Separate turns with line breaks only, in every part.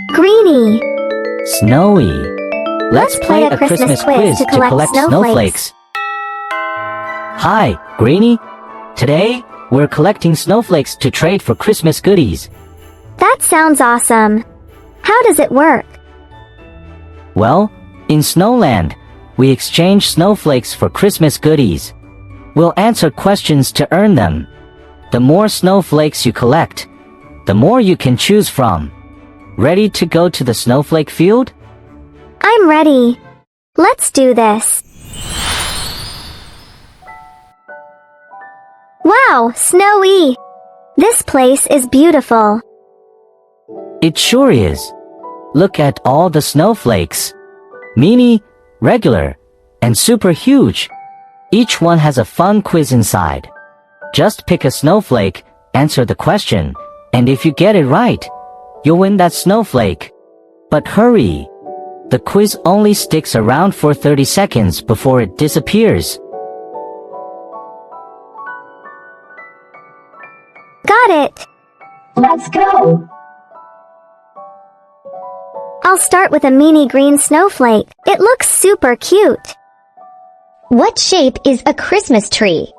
Greeny.
Snowy. Let's play a Christmas quiz to collect snowflakes. Hi, Greeny. Today, we're collecting snowflakes to trade for Christmas goodies.
That sounds awesome. How does it work?
Well, in Snowland, we exchange snowflakes for Christmas goodies. We'll answer questions to earn them. The more snowflakes you collect, the more you can choose from. Ready to go to the snowflake field?
I'm ready. Let's do this. Wow, Snowy! This place is beautiful.
It sure is. Look at all the snowflakes. Mini, regular, and super huge. Each one has a fun quiz inside. Just pick a snowflake, answer the question, and if you get it right, you'll win that snowflake. But hurry! The quiz only sticks around for 30 seconds before it disappears.
Got it!
Let's go!
I'll start with a mini green snowflake. It looks super cute.
What shape is a Christmas tree?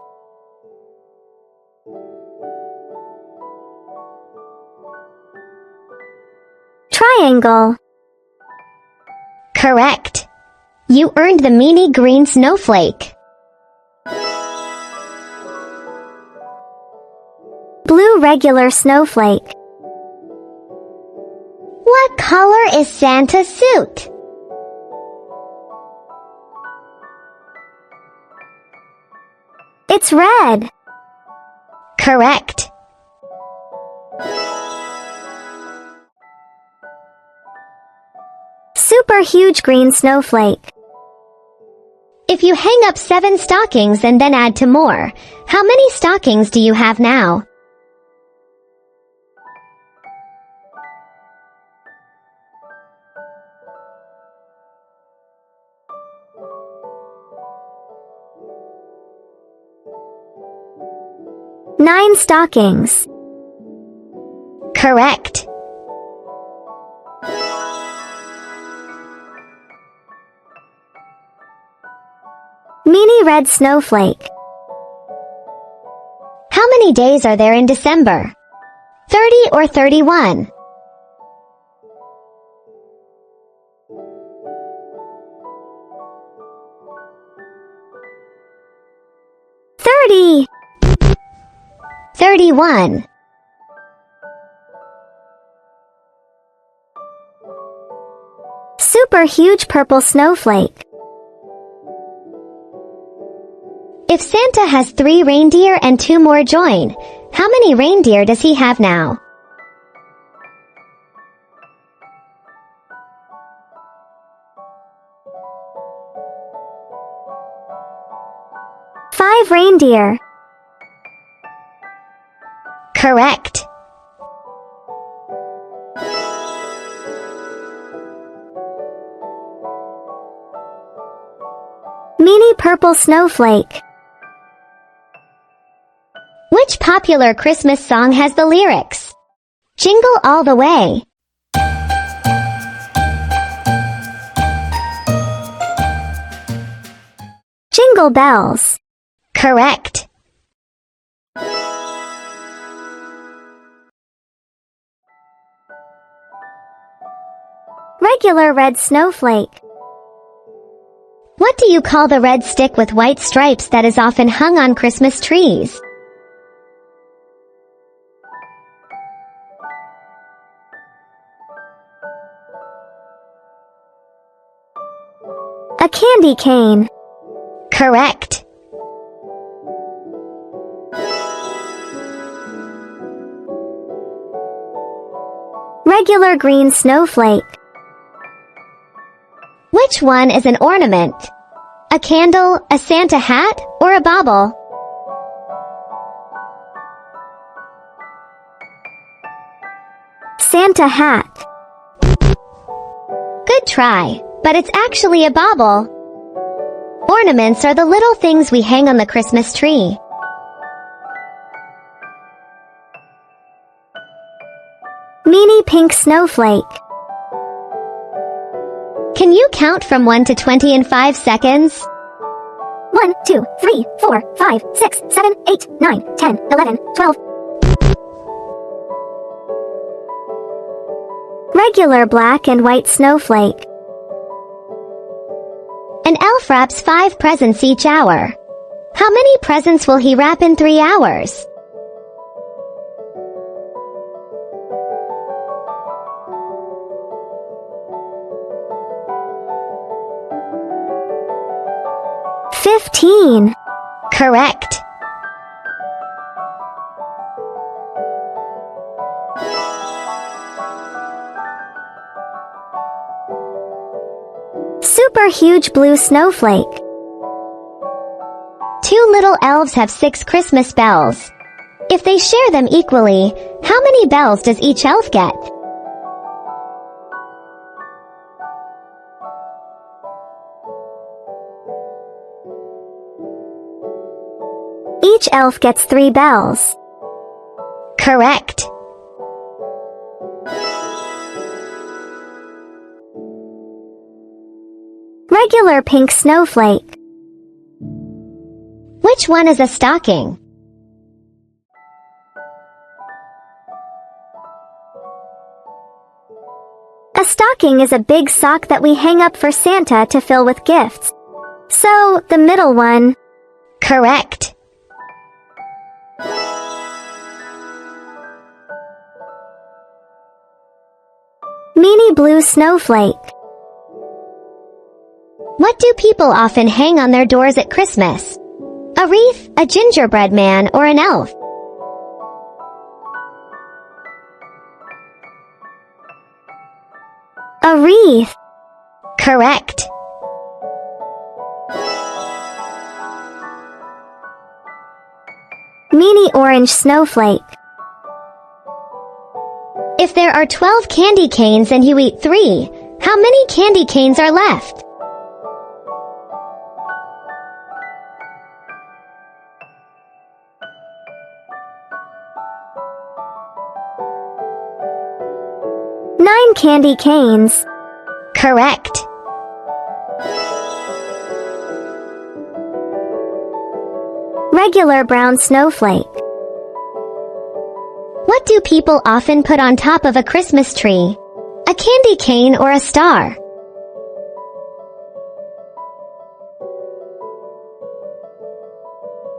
Triangle.
Correct. You earned the mini green snowflake.
Blue regular snowflake.
What color is Santa's suit?
It's red.
Correct.
Super huge green snowflake.
If you hang up 7 stockings and then add 2 more, how many stockings do you have now?
Nine stockings.
Correct.
Mini red snowflake.
How many days are there in December? 30 or 31?
$30.
31.
Super huge purple snowflake.
If Santa has 3 reindeer and 2 more join, how many reindeer does he have now?
Five reindeer.
Correct.
Mini purple snowflake.
Which popular Christmas song has the lyrics? Jingle all the way.
Jingle bells.
Correct.
Regular red snowflake.
What do you call the red stick with white stripes that is often hung on Christmas trees?
A candy cane.
Correct.
Regular green snowflake.
Which one is an ornament? A candle, a Santa hat, or a bauble?
Santa hat.
Good try, but it's actually a bauble. Ornaments are the little things we hang on the Christmas tree.
Mini pink snowflake.
Can you count from 1 to 20 in 5 seconds?
1, 2, 3, 4, 5, 6, 7, 8, 9, 10, 11, 12. Regular black and white snowflake.
An elf wraps 5 presents each hour. How many presents will he wrap in 3 hours?
$15.
Correct.
Super huge blue snowflake.
2 little elves have 6 Christmas bells. If they share them equally, how many bells does each elf get?
Each elf gets 3 bells.
Correct.
Regular pink snowflake.
Which one is a stocking?
A stocking is a big sock that we hang up for Santa to fill with gifts. So, the middle one.
Correct.
Meanie blue snowflake.
What do people often hang on their doors at Christmas? A wreath, a gingerbread man, or an elf?
A wreath.
Correct.
Meanie orange snowflake.
If there are 12 candy canes and you eat 3, how many candy canes are left?
Nine candy canes.
Correct.
Regular brown snowflake.
What do people often put on top of a Christmas tree? A candy cane or a star?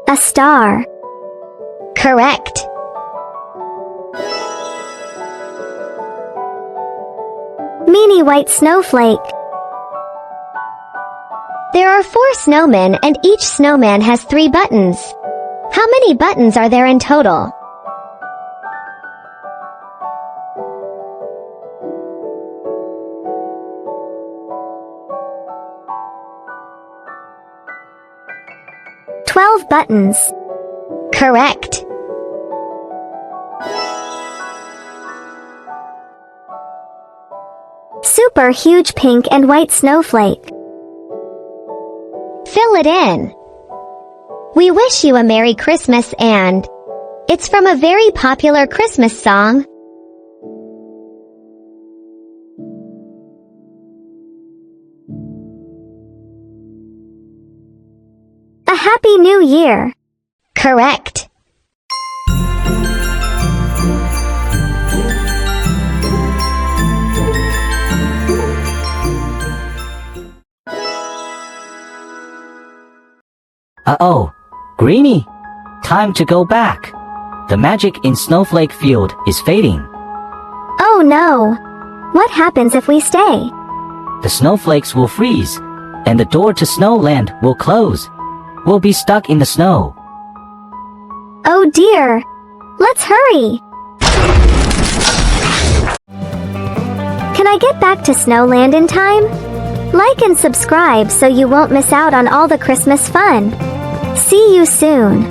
A star.
Correct.
Meanie white snowflake.
There are 4 snowmen and each snowman has 3 buttons. How many buttons are there in total?
$12 buttons.
Correct.
Super huge pink and white snowflake.
Fill it in. We wish you a Merry Christmas and... It's from a very popular Christmas song.
A Happy New Year.
Correct.
Uh-oh, Greenie, time to go back. The magic in Snowflake Field is fading.
Oh no! What happens if we stay?
The snowflakes will freeze, and the door to Snowland will close. We'll be stuck in the snow.
Oh dear! Let's hurry! Can I get back to Snowland in time? Like and subscribe so you won't miss out on all the Christmas fun. See you soon!